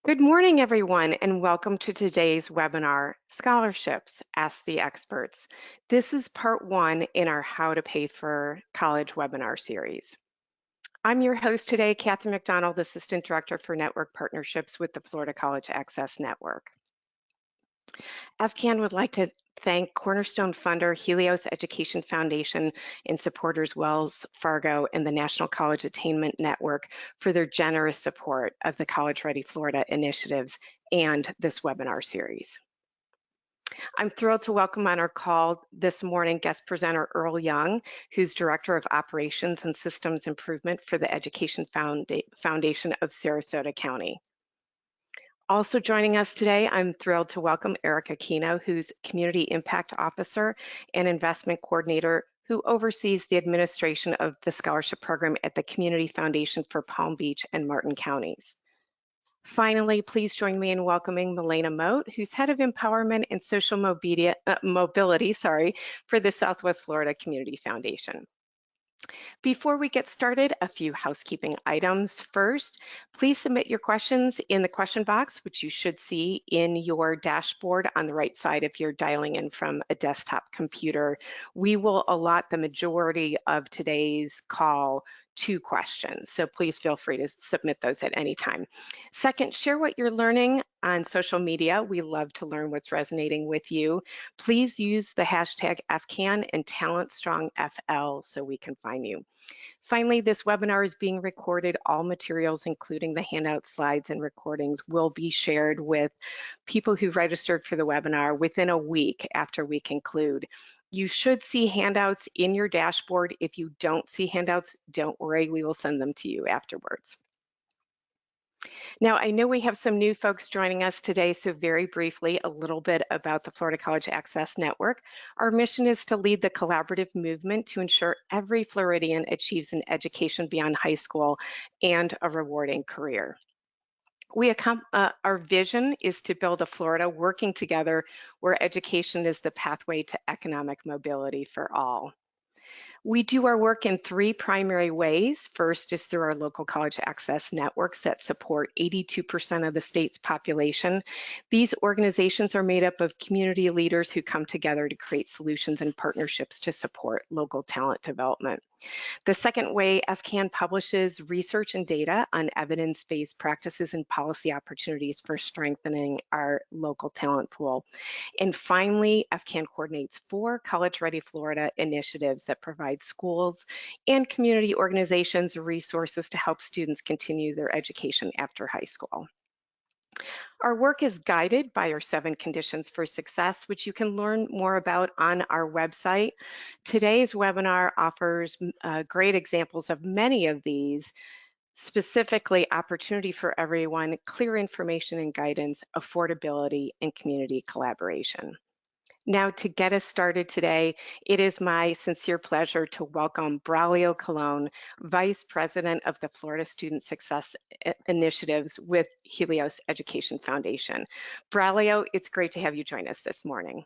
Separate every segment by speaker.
Speaker 1: Good morning, everyone, and welcome to today's webinar, Scholarships, Ask the Experts. This is part one in our How to Pay for College webinar series. I'm your host today, Kathy McDonald, Assistant Director for Network Partnerships with the Florida College Access Network. FCAN would like to thank cornerstone funder Helios Education Foundation and supporters Wells Fargo and the National College Attainment Network for their generous support of the College Ready Florida initiatives and this webinar series. I'm thrilled to welcome on our call this morning guest presenter Earl Young, who's Director of Operations and Systems Improvement for the Education Foundation of Sarasota County. Also joining us today, I'm thrilled to welcome Erica Kino, who's Community Impact Officer and Investment Coordinator, who oversees the administration of the scholarship program at the Community Foundation for Palm Beach and Martin counties. Finally, please join me in welcoming Milena Moat, who's Head of Empowerment and Social Mobility for the Southwest Florida Community Foundation. Before we get started, a few housekeeping items. First, please submit your questions in the question box, which you should see in your dashboard on the right side if you're dialing in from a desktop computer. We will allot the majority of today's call to questions, so please feel free to submit those at any time. Second, share what you're learning on social media. We love to learn what's resonating with you. Please use the hashtag FCAN and TalentStrongFL so we can find you. Finally, this webinar is being recorded. All materials, including the handout slides and recordings, will be shared with people who registered for the webinar within a week after we conclude. You should see handouts in your dashboard. If you don't see handouts, don't worry, we will send them to you afterwards. Now, I know we have some new folks joining us today, so very briefly, a little bit about the Florida College Access Network. Our mission is to lead the collaborative movement to ensure every Floridian achieves an education beyond high school and a rewarding career. Our vision is to build a Florida working together where education is the pathway to economic mobility for all. We do our work in three primary ways. First is through our local college access networks that support 82% of the state's population. These organizations are made up of community leaders who come together to create solutions and partnerships to support local talent development. The second way, FCAN publishes research and data on evidence-based practices and policy opportunities for strengthening our local talent pool. And finally, FCAN coordinates 4 College Ready Florida initiatives that provide schools and community organizations resources to help students continue their education after high school. Our work is guided by our 7 conditions for success, which you can learn more about on our website. Today's webinar offers great examples of many of these, specifically opportunity for everyone, clear information and guidance, affordability, and community collaboration. Now, to get us started today, it is my sincere pleasure to welcome Braulio Colon, Vice President of the Florida Student Success Initiatives with Helios Education Foundation. Braulio, it's great to have you join us this morning.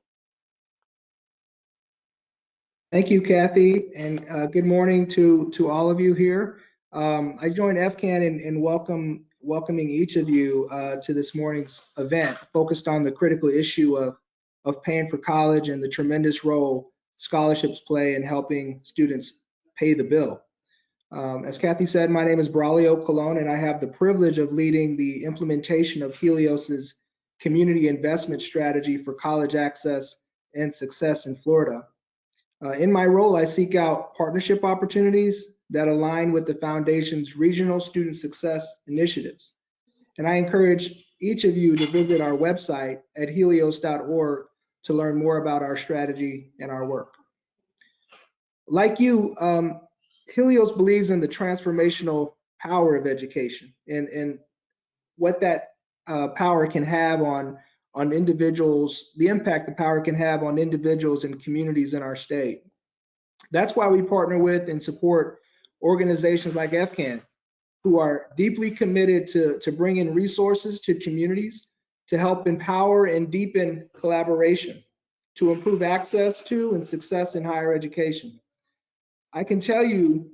Speaker 2: Thank you, Kathy, and good morning to all of you here. I joined FCAN in welcoming each of you to this morning's event focused on the critical issue of paying for college and the tremendous role scholarships play in helping students pay the bill. As Kathy said, my name is Braulio Colon, and I have the privilege of leading the implementation of Helios's community investment strategy for college access and success in Florida. In my role, I seek out partnership opportunities that align with the Foundation's regional student success initiatives. And I encourage each of you to visit our website at helios.org to learn more about our strategy and our work. Like you, Helios believes in the transformational power of education and what that power can have on individuals, the impact the power can have on individuals and communities in our state. That's why we partner with and support organizations like FCAN, who are deeply committed to bringing resources to communities to help empower and deepen collaboration, to improve access to and success in higher education. I can tell you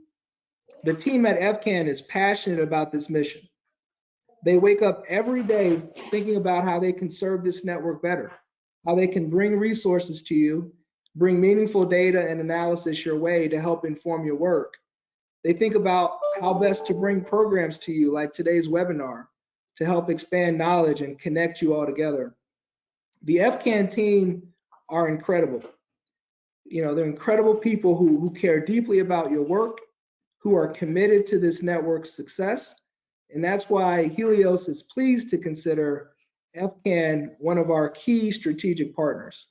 Speaker 2: the team at FCAN is passionate about this mission. They wake up every day thinking about how they can serve this network better, how they can bring resources to you, bring meaningful data and analysis your way to help inform your work. They think about how best to bring programs to you like today's webinar to help expand knowledge and connect you all together. The FCAN team are incredible. You know, they're incredible people who care deeply about your work, who are committed to this network's success. And that's why Helios is pleased to consider FCAN one of our key strategic partners.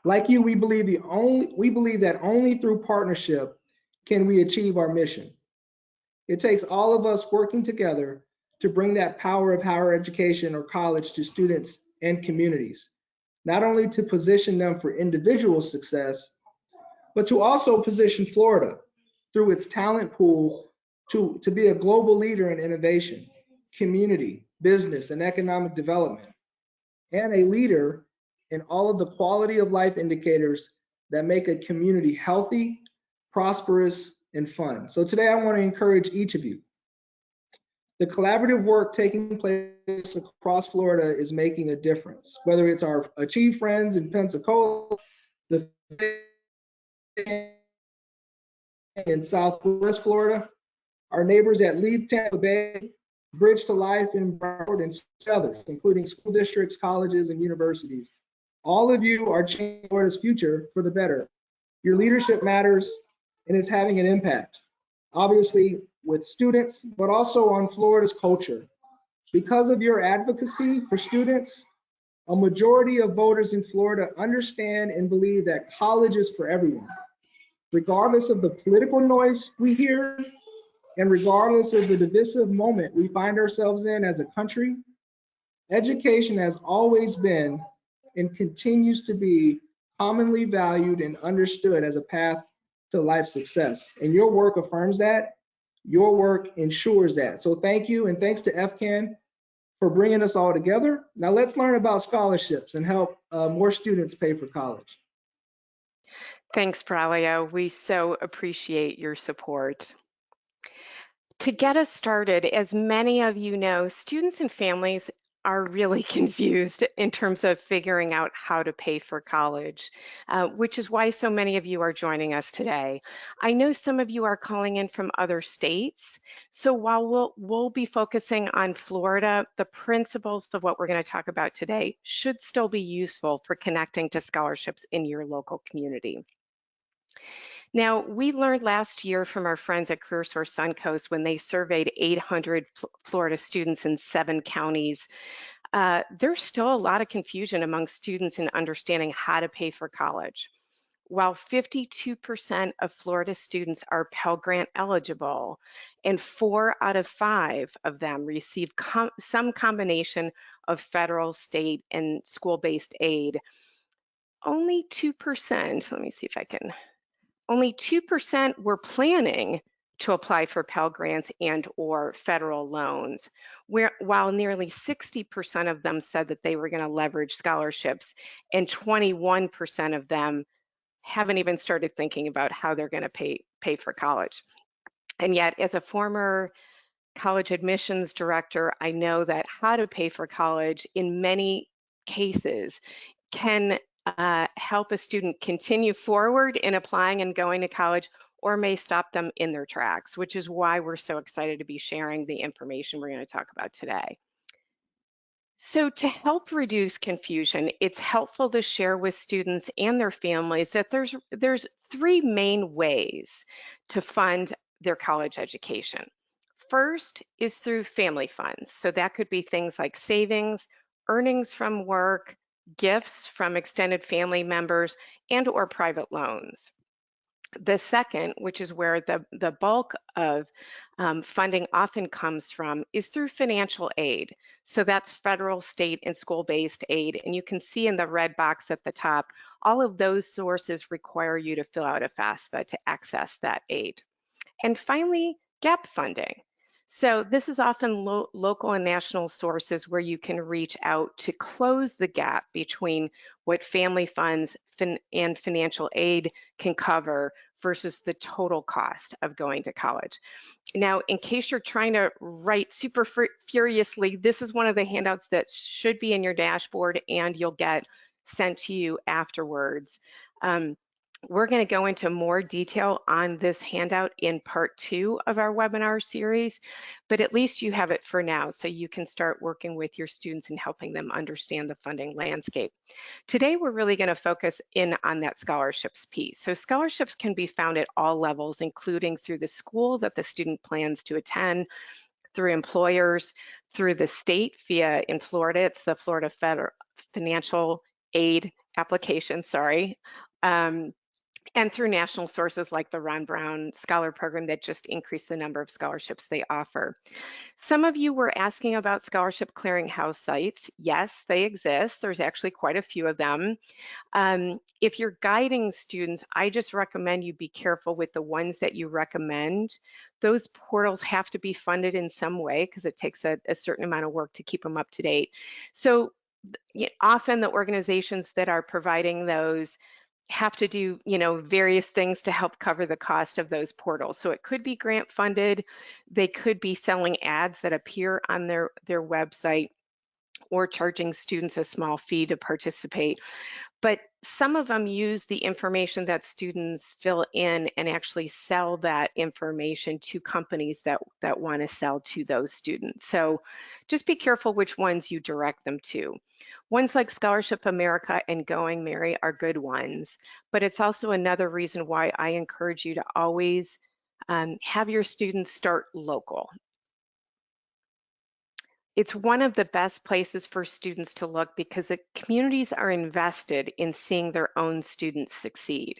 Speaker 2: Like you, we believe that only through partnership can we achieve our mission. It takes all of us working together to bring that power of higher education or college to students and communities, not only to position them for individual success, but to also position Florida through its talent pool to be a global leader in innovation, community, business, and economic development, and a leader in all of the quality of life indicators that make a community healthy, prosperous, and fun. So today I want to encourage each of you. The collaborative work taking place across Florida is making a difference, whether it's our Achieve friends in Pensacola, the in Southwest Florida, our neighbors at Lead Tampa Bay, Bridge to Life in Broward, and others, including school districts, colleges, and universities. All of you are changing Florida's future for the better. Your leadership matters, and it's having an impact, obviously with students, but also on Florida's culture. Because of your advocacy for students, a majority of voters in Florida understand and believe that college is for everyone. Regardless of the political noise we hear, and regardless of the divisive moment we find ourselves in as a country, education has always been and continues to be commonly valued and understood as a path to life success. And your work affirms that. Your work ensures that. So thank you, and thanks to FCAN for bringing us all together. Now let's learn about scholarships and help more students pay for college.
Speaker 1: Thanks, Braulio. We so appreciate your support. To get us started, as many of you know, students and families are really confused in terms of figuring out how to pay for college, which is why so many of you are joining us today. I know some of you are calling in from other states, so while we'll be focusing on Florida, the principles of what we're going to talk about today should still be useful for connecting to scholarships in your local community. Now, we learned last year from our friends at CareerSource Suncoast when they surveyed 800 Florida students in 7 counties. There's still a lot of confusion among students in understanding how to pay for college. While 52% of Florida students are Pell Grant eligible, and 4 out of 5 of them receive some combination of federal, state, and school-based aid, only 2%, let me see if I can, only 2% were planning to apply for Pell Grants and or federal loans, while nearly 60% of them said that they were going to leverage scholarships, and 21% of them haven't even started thinking about how they're going to pay for college. And yet, as a former college admissions director, I know that how to pay for college in many cases can help a student continue forward in applying and going to college, or may stop them in their tracks, which is why we're so excited to be sharing the information we're going to talk about today. So to help reduce confusion, it's helpful to share with students and their families that there's 3 main ways to fund their college education. First is through family funds. So that could be things like savings, earnings from work, gifts from extended family members, and or private loans. The second, which is where the bulk of funding often comes from, is through financial aid. So that's federal, state, and school-based aid. And you can see in the red box at the top, all of those sources require you to fill out a FAFSA to access that aid. And finally, gap funding. So this is often local and national sources where you can reach out to close the gap between what family funds and financial aid can cover versus the total cost of going to college. Now, in case you're trying to write super furiously, this is one of the handouts that should be in your dashboard and you'll get sent to you afterwards. We're going to go into more detail on this handout in part 2 of our webinar series, but at least you have it for now so you can start working with your students and helping them understand the funding landscape. Today, we're really going to focus in on that scholarships piece. So scholarships can be found at all levels, including through the school that the student plans to attend, through employers, through the state via, in Florida, it's the Florida Federal Financial Aid Application, and through national sources like the Ron Brown Scholar Program that just increased the number of scholarships they offer. Some of you were asking about scholarship clearinghouse sites. Yes, they exist. There's actually quite a few of them. If you're guiding students, I just recommend you be careful with the ones that you recommend. Those portals have to be funded in some way because it takes a certain amount of work to keep them up to date. So often the organizations that are providing those have to do, various things to help cover the cost of those portals. So it could be grant funded, they could be selling ads that appear on their website or charging students a small fee to participate. But some of them use the information that students fill in and actually sell that information to companies that want to sell to those students. So just be careful which ones you direct them to. Ones like Scholarship America and Going Merry are good ones, but it's also another reason why I encourage you to always have your students start local. It's one of the best places for students to look because the communities are invested in seeing their own students succeed.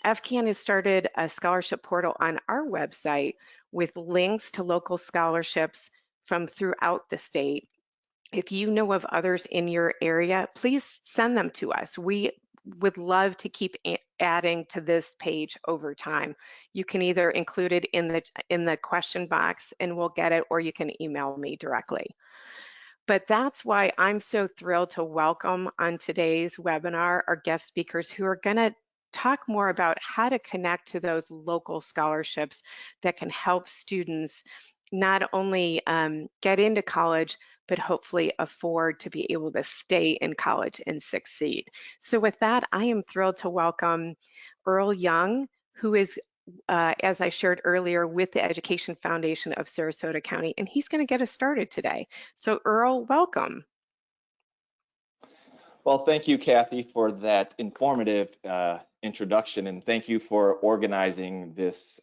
Speaker 1: FCAN has started a scholarship portal on our website with links to local scholarships from throughout the state. If you know of others in your area, please send them to us. We would love to keep adding to this page over time. You can either include it in the question box and we'll get it, or you can email me directly. But that's why I'm so thrilled to welcome on today's webinar our guest speakers who are going to talk more about how to connect to those local scholarships that can help students not only get into college, but hopefully afford to be able to stay in college and succeed. So with that, I am thrilled to welcome Earl Young, who is as I shared earlier, with the Education Foundation of Sarasota County, and he's going to get us started today. So Earl, welcome.
Speaker 3: Well, thank you, Kathy, for that informative introduction, and thank you for organizing this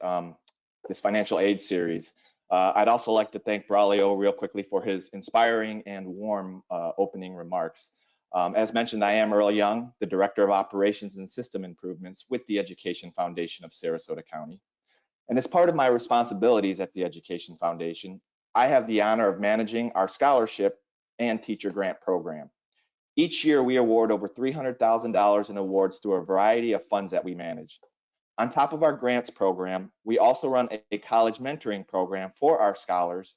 Speaker 3: this financial aid series. I'd also like to thank Braulio real quickly for his inspiring and warm opening remarks. As mentioned, I am Earl Young, the Director of Operations and System Improvements with the Education Foundation of Sarasota County. And as part of my responsibilities at the Education Foundation, I have the honor of managing our scholarship and teacher grant program. Each year, we award over $300,000 in awards through a variety of funds that we manage. On top of our grants program, we also run a college mentoring program for our scholars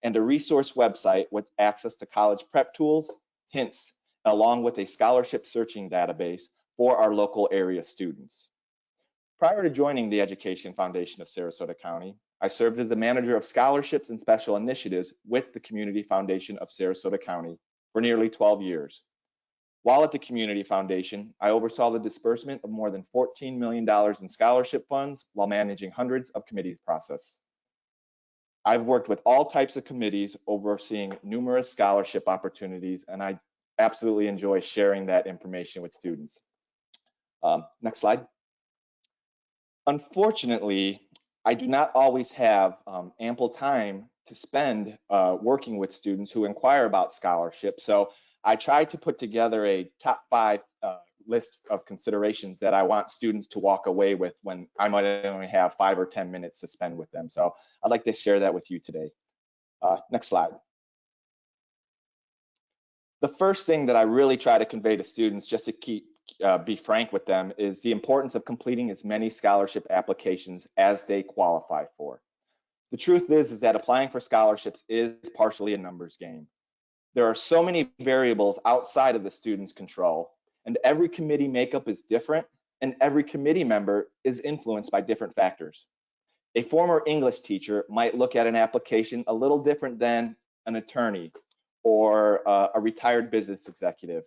Speaker 3: and a resource website with access to college prep tools, hints, along with a scholarship searching database for our local area students. Prior to joining the Education Foundation of Sarasota County, I served as the manager of scholarships and special initiatives with the Community Foundation of Sarasota County for nearly 12 years. While at the Community Foundation, I oversaw the disbursement of more than $14 million in scholarship funds while managing hundreds of committee processes. I've worked with all types of committees, overseeing numerous scholarship opportunities, and I absolutely enjoy sharing that information with students. Next slide. Unfortunately, I do not always have ample time to spend working with students who inquire about scholarships. So I tried to put together a top 5 list of considerations that I want students to walk away with when I might only have 5 or 10 minutes to spend with them. So I'd like to share that with you today. Next slide. The first thing that I really try to convey to students, just to be frank with them, is the importance of completing as many scholarship applications as they qualify for. The truth is that applying for scholarships is partially a numbers game. There are so many variables outside of the student's control, and every committee makeup is different, and every committee member is influenced by different factors. A former English teacher might look at an application a little different than an attorney or a retired business executive.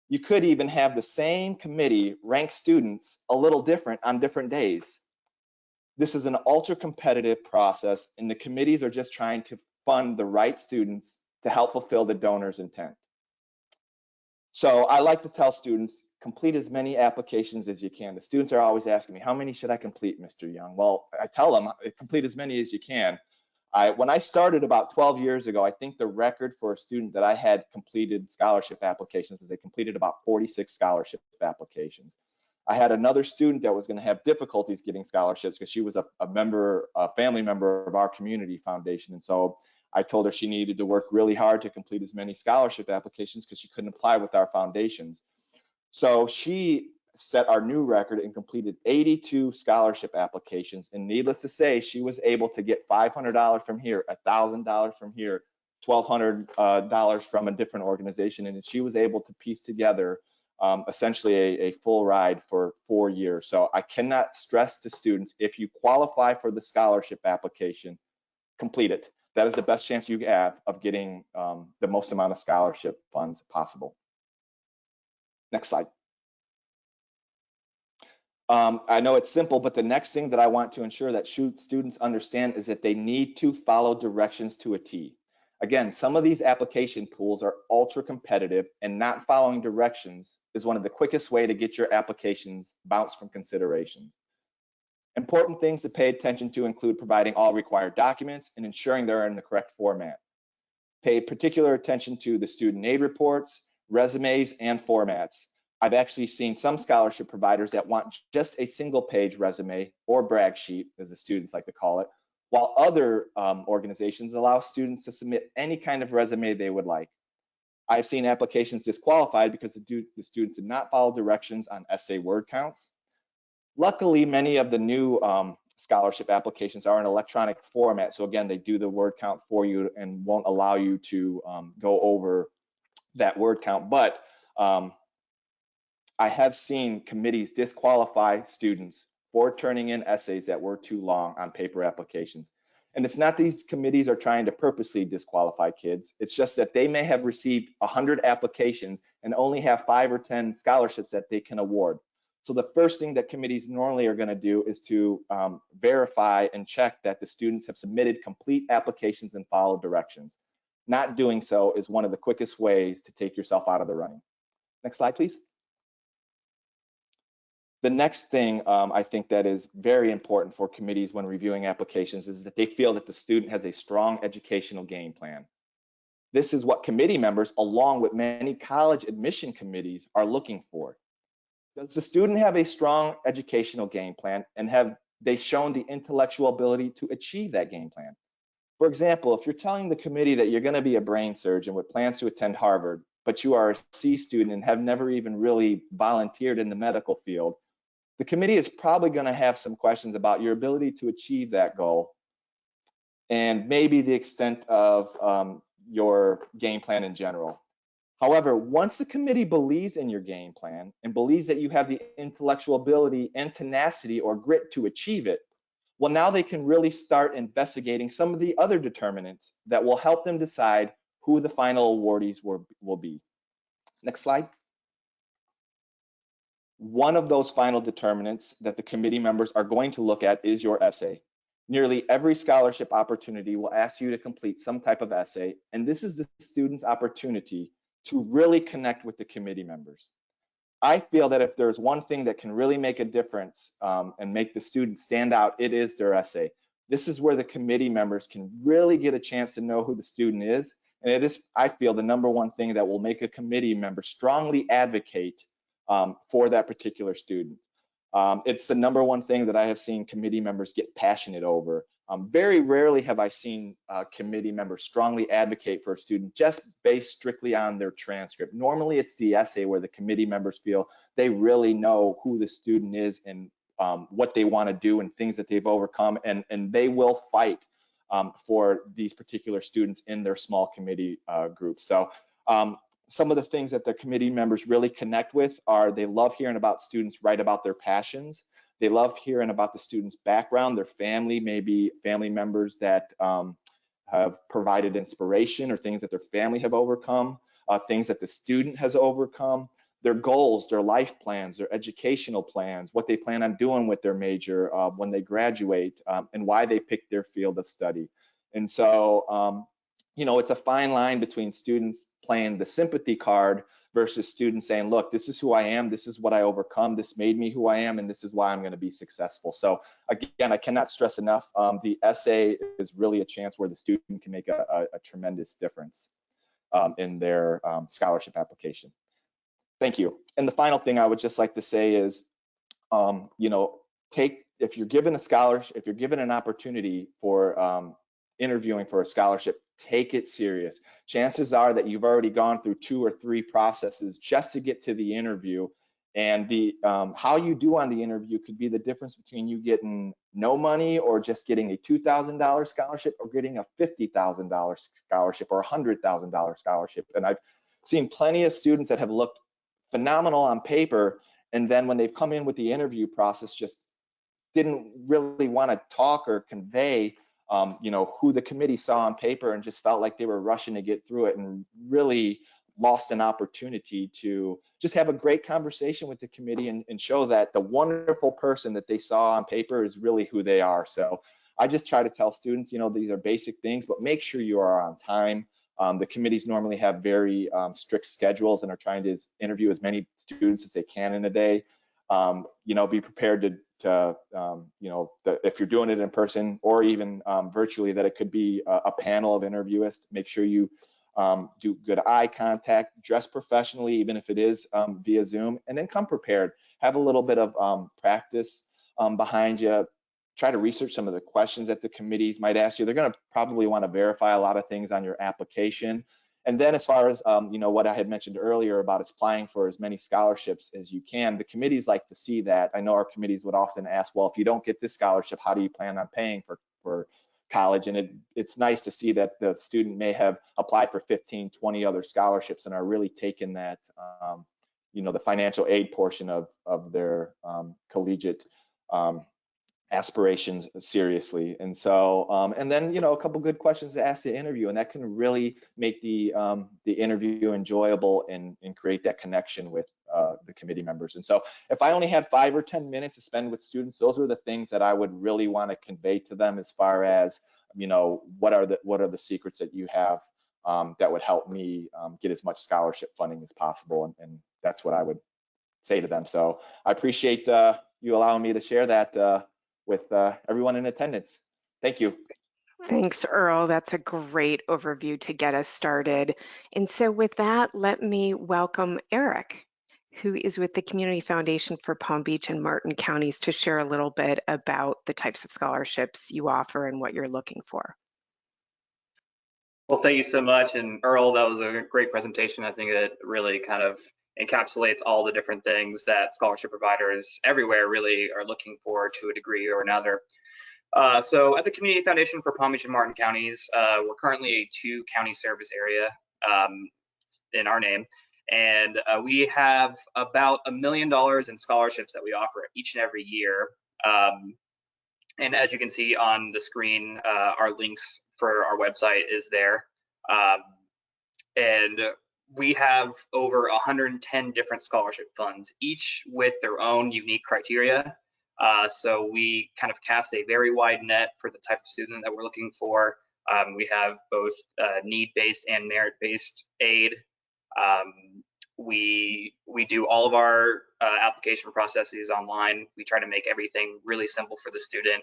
Speaker 3: You could even have the same committee rank students a little different on different days. This is an ultra competitive process, and the committees are just trying to fund the right students to help fulfill the donor's intent. So I like to tell students, complete as many applications as you can. The students are always asking me, how many should I complete, Mr. Young? Well, I tell them, complete as many as you can. When I started about 12 years ago, I think the record for a student that I had completed scholarship applications was they completed about 46 scholarship applications. I had another student that was going to have difficulties getting scholarships because she was a family member of our community foundation. And so I told her she needed to work really hard to complete as many scholarship applications because she couldn't apply with our foundations. So she set our new record and completed 82 scholarship applications. And needless to say, she was able to get $500 from here, $1,000 from here, $1,200 from a different organization. And she was able to piece together essentially a full ride for 4 years. So I cannot stress to students, if you qualify for the scholarship application, complete it. That is the best chance you have of getting the most amount of scholarship funds possible. Next slide. I know it's simple, but the next thing that I want to ensure that students understand is that they need to follow directions to a T. Again, some of these application pools are ultra competitive, and not following directions is one of the quickest way to get your applications bounced from considerations. Important things to pay attention to include providing all required documents and ensuring they're in the correct format. Pay particular attention to the student aid reports, resumes, and formats. I've actually seen some scholarship providers that want just a single page resume or brag sheet, as the students like to call it, while other organizations allow students to submit any kind of resume they would like. I've seen applications disqualified because the students did not follow directions on essay word counts. Luckily, many of the new scholarship applications are in electronic format. So again, they do the word count for you and won't allow you to go over that word count. But I have seen committees disqualify students for turning in essays that were too long on paper applications. And it's not these committees are trying to purposely disqualify kids. It's just that they may have received 100 applications and only have 5 or 10 scholarships that they can award. So the first thing that committees normally are going to do is to verify and check that the students have submitted complete applications and followed directions. Not doing so is one of the quickest ways to take yourself out of the running. Next slide, please. The next thing I think that is very important for committees when reviewing applications is that they feel that the student has a strong educational game plan. This is what committee members, along with many college admission committees, are looking for. Does the student have a strong educational game plan, and have they shown the intellectual ability to achieve that game plan? For example, if you're telling the committee that you're going to be a brain surgeon with plans to attend Harvard, but you are a C student and have never even really volunteered in the medical field, the committee is probably going to have some questions about your ability to achieve that goal and maybe the extent of your game plan in general. However, once the committee believes in your game plan and believes that you have the intellectual ability and tenacity or grit to achieve it, well, now they can really start investigating some of the other determinants that will help them decide who the final awardees will be. Next slide. One of those final determinants that the committee members are going to look at is your essay. Nearly every scholarship opportunity will ask you to complete some type of essay, and this is the student's opportunity to really connect with the committee members. I feel that if there's one thing that can really make a difference and make the student stand out, it is their essay. This is where the committee members can really get a chance to know who the student is, and it is, I feel, the number one thing that will make a committee member strongly advocate for that particular student. It's the number one thing that I have seen committee members get passionate over. Very rarely have I seen committee members strongly advocate for a student just based strictly on their transcript. Normally it's the essay where the committee members feel they really know who the student is and what they want to do and things that they've overcome, and they will fight for these particular students in their small committee groups. So some of the things that the committee members really connect with are they love hearing about students write about their passions. They love hearing about the student's background, their family, maybe family members that have provided inspiration or things that their family have overcome, things that the student has overcome, their goals, their life plans, their educational plans, what they plan on doing with their major when they graduate, and why they picked their field of study. And so, you know, it's a fine line between students playing the sympathy card versus students saying, look, this is who I am, this is what I overcome, this made me who I am, and this is why I'm going to be successful. So again, I cannot stress enough, the essay is really a chance where the student can make a tremendous difference in their scholarship application. Thank you. And the final thing I would just like to say is, you know, if you're given a scholarship, if you're given an opportunity for interviewing for a scholarship, take it serious. Chances are that you've already gone through 2 or 3 processes just to get to the interview. And the how you do on the interview could be the difference between you getting no money or just getting a $2,000 scholarship or getting a $50,000 scholarship or a $100,000 scholarship. And I've seen plenty of students that have looked phenomenal on paper, and then when they've come in with the interview process, just didn't really want to talk or convey you know, who the committee saw on paper, and just felt like they were rushing to get through it and really lost an opportunity to just have a great conversation with the committee and show that the wonderful person that they saw on paper is really who they are. So I just try to tell students, you know, these are basic things, but make sure you are on time. The committees normally have very strict schedules and are trying to interview as many students as they can in a day. You know, be prepared to you know, if you're doing it in person or even virtually, that it could be a panel of interviewists. Make sure you do good eye contact, dress professionally, even if it is via Zoom, and then come prepared. Have a little bit of practice behind you. Try to research some of the questions that the committees might ask you. They're going to probably want to verify a lot of things on your application. And then as far as you know, what I had mentioned earlier about applying for as many scholarships as you can, the committees like to see that. I know our committees would often ask, well, if you don't get this scholarship, how do you plan on paying for college? And it's nice to see that the student may have applied for 15, 20 other scholarships and are really taking that, you know, the financial aid portion of their collegiate aspirations seriously. And so and then, you know, a couple good questions to ask the interview, and that can really make the interview enjoyable and create that connection with the committee members. And so if I only had 5 or 10 minutes to spend with students, those are the things that I would really want to convey to them, as far as, you know, what are the secrets that you have that would help me get as much scholarship funding as possible, and that's what I would say to them. So I appreciate you allowing me to share that with everyone in attendance. Thank you.
Speaker 1: Thanks, Earl. That's a great overview to get us started. And so with that, let me welcome Eric, who is with the Community Foundation for Palm Beach and Martin counties, to share a little bit about the types of scholarships you offer and what you're looking for.
Speaker 4: Well, thank you so much. And Earl, that was a great presentation. I think it really kind of encapsulates all the different things that scholarship providers everywhere really are looking for to a degree or another. So at the Community Foundation for Palm Beach and Martin counties, we're currently a 2-county service area in our name. And we have about $1 million in scholarships that we offer each and every year. And as you can see on the screen, our links for our website is there. And we have over 110 different scholarship funds, each with their own unique criteria. So we kind of cast a very wide net for the type of student that we're looking for. We have both need-based and merit-based aid. We do all of our application processes online. We try to make everything really simple for the student.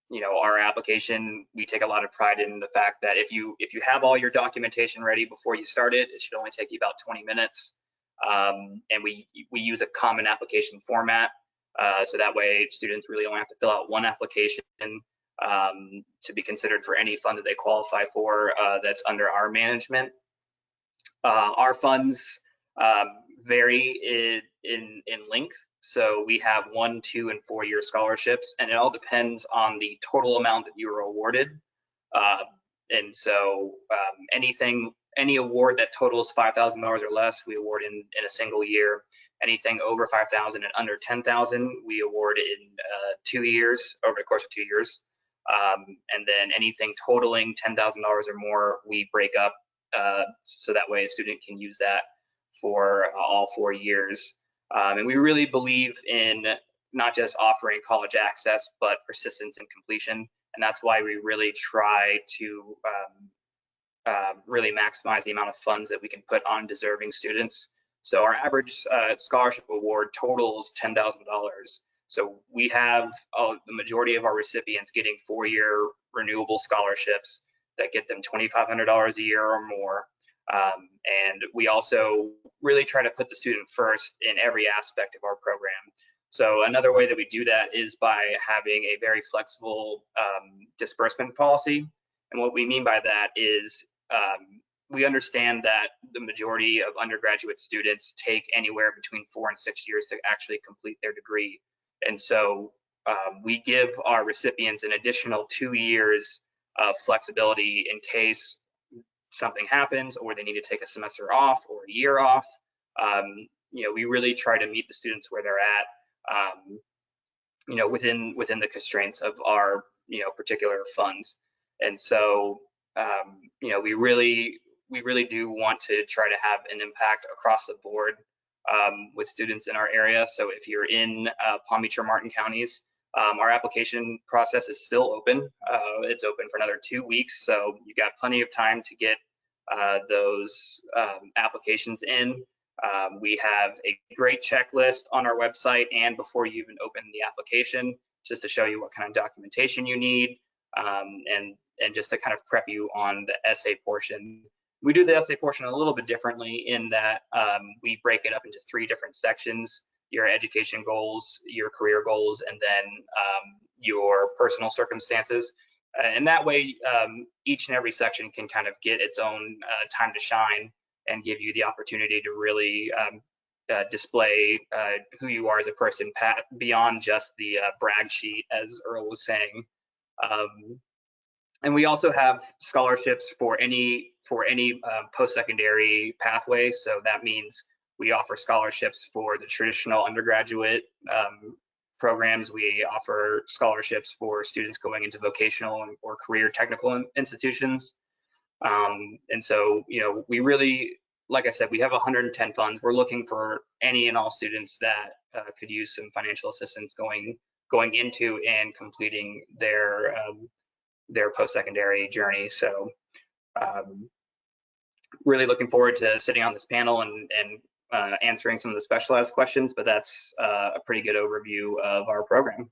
Speaker 4: You know, our application, we take a lot of pride in the fact that if you have all your documentation ready before you start it, it should only take you about 20 minutes. And we use a common application format, so that way students really only have to fill out one application to be considered for any fund that they qualify for that's under our management. Our funds vary in length. So we have 1, 2, and 4-year scholarships, and it all depends on the total amount that you were awarded. And so any award that totals $5,000 or less, we award in a single year. Anything over $5,000 and under $10,000, we award in 2 years, over the course of 2 years. And then anything totaling $10,000 or more, we break up so that way a student can use that for all 4 years. And we really believe in not just offering college access, but persistence and completion. And that's why we really try to really maximize the amount of funds that we can put on deserving students. So our average scholarship award totals $10,000. So we have the majority of our recipients getting 4-year renewable scholarships that get them $2,500 a year or more. And we also really try to put the student first in every aspect of our program. So another way that we do that is by having a very flexible disbursement policy. And what we mean by that is we understand that the majority of undergraduate students take anywhere between 4 and 6 years to actually complete their degree. And so we give our recipients an additional 2 years of flexibility in case something happens or they need to take a semester off or a year off. We really try to meet the students where they're at, within the constraints of our, particular funds. And so, we really do want to try to have an impact across the board with students in our area. So if you're in Palm Beach or Martin counties, our application process is still open. It's open for another 2 weeks, so you got plenty of time to get those applications in. We have a great checklist on our website and before you even open the application, just to show you what kind of documentation you need, and just to kind of prep you on the essay portion. We do the essay portion a little bit differently in that we break it up into 3 different sections: your education goals, your career goals, and then your personal circumstances. And that way, each and every section can kind of get its own time to shine and give you the opportunity to really display who you are as a person, beyond just the brag sheet, as Earl was saying. And we also have scholarships for any post-secondary pathway. So that means we offer scholarships for the traditional undergraduate programs. We offer scholarships for students going into vocational or career technical institutions. And so, we really, like I said, we have 110 funds. We're looking for any and all students that could use some financial assistance going into and completing their post-secondary journey. So really looking forward to sitting on this panel and answering some of the specialized questions, but that's a pretty good overview of our program.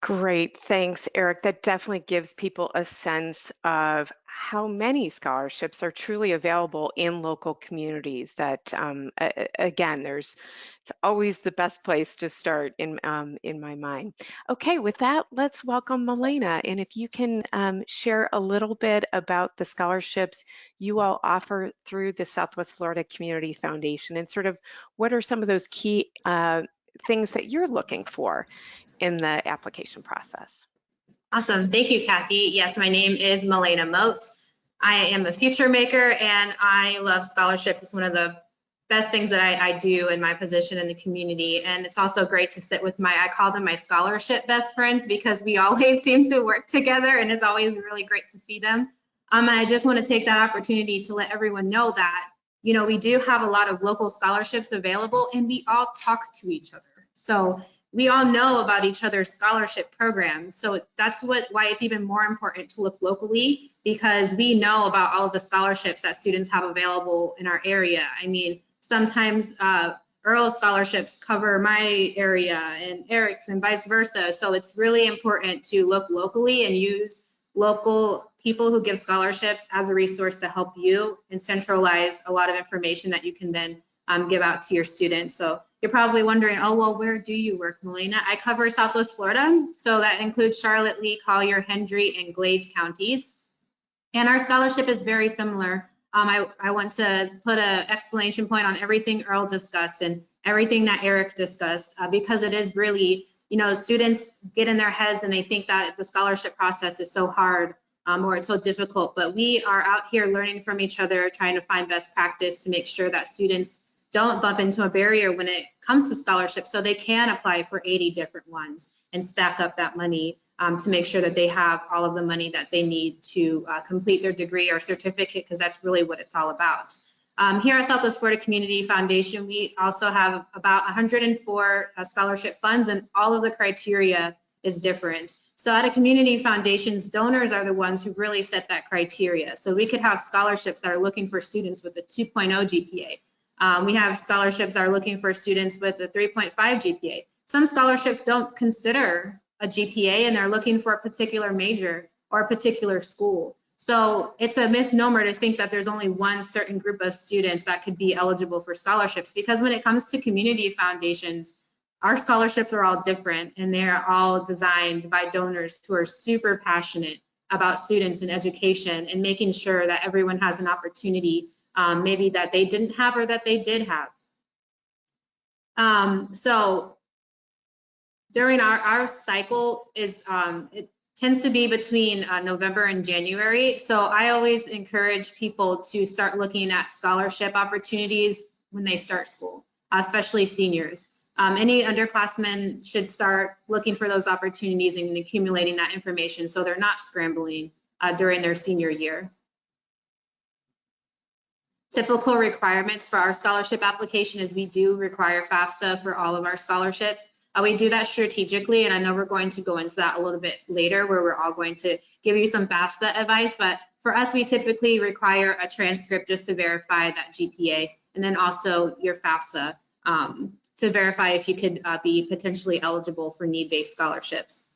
Speaker 1: Great, thanks, Eric. That definitely gives people a sense of how many scholarships are truly available in local communities. That again, it's always the best place to start in my mind. Okay, with that, let's welcome Milena, and if you can share a little bit about the scholarships you all offer through the Southwest Florida Community Foundation, and sort of what are some of those key things that you're looking for in the application process.
Speaker 5: Awesome. Thank you, Kathy. Yes, my name is Milena Moat. I am a future maker and I love scholarships. It's one of the best things that I do in my position in the community. And it's also great to sit with I call them my scholarship best friends, because we always seem to work together and it's always really great to see them. And I just want to take that opportunity to let everyone know that, we do have a lot of local scholarships available and we all talk to each other. So we all know about each other's scholarship programs. So that's why it's even more important to look locally, because we know about all of the scholarships that students have available in our area. I mean, sometimes Earl's scholarships cover my area and Eric's and vice versa. So it's really important to look locally and use local people who give scholarships as a resource to help you and centralize a lot of information that you can then give out to your students. So you're probably wondering, oh, well, where do you work, Milena? I cover Southwest Florida. So that includes Charlotte, Lee, Collier, Hendry, and Glades counties. And our scholarship is very similar. I want to put an exclamation point on everything Earl discussed. And everything that Eric discussed, because it is really, you know, students get in their heads and they think that the scholarship process is so hard or it's so difficult, but we are out here learning from each other, trying to find best practice to make sure that students don't bump into a barrier when it comes to scholarships, so they can apply for 80 different ones and stack up that money to make sure that they have all of the money that they need to complete their degree or certificate, because that's really what it's all about. Here at Southwest Florida Community Foundation, we also have about 104 scholarship funds, and all of the criteria is different. So at a community foundations, donors are the ones who really set that criteria. So we could have scholarships that are looking for students with a 2.0 GPA. We have scholarships that are looking for students with a 3.5 GPA. Some scholarships don't consider a GPA and they're looking for a particular major or a particular school. So it's a misnomer to think that there's only one certain group of students that could be eligible for scholarships, because when it comes to community foundations, our scholarships are all different, and they're all designed by donors who are super passionate about students and education and making sure that everyone has an opportunity maybe that they didn't have or that they did have. So during our cycle is, it tends to be between November and January. So I always encourage people to start looking at scholarship opportunities when they start school, especially seniors. Any underclassmen should start looking for those opportunities and accumulating that information so they're not scrambling during their senior year. Typical requirements for our scholarship application is we do require FAFSA for all of our scholarships. We do that strategically, and I know we're going to go into that a little bit later, where we're all going to give you some FAFSA advice, but for us, we typically require a transcript just to verify that GPA, and then also your FAFSA to verify if you could be potentially eligible for need-based scholarships.